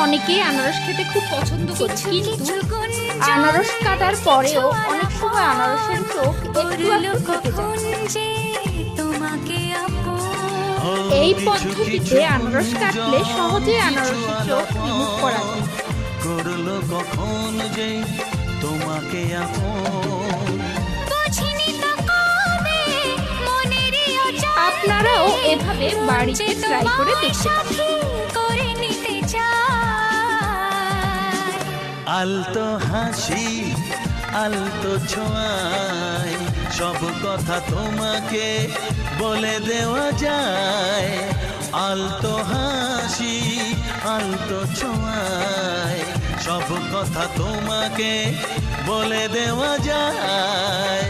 অনেকেই আনারস খেতে খুব পছন্দ করে, কিন্তু আনারস কাটার পরেও অনেক সময় আনারসের চোখ একটু একটু থেকে যায়। এই পদ্ধতিতে আনারস কাটলে সহজে আনারসের চোখ রিমুভ করা যায়। করলো কখন যে তোমাকে আপন, আপনারাও এভাবে বাড়িতে ট্রাই করে দেখতে পারেন। আলতো হাসি আলতো ছোঁয়ায় সব কথা তোমাকে বলে দেওয়া যায়। আলতো হাসি আলতো ছোঁয়ায় সব কথা তোমাকে বলে দেওয়া যায়।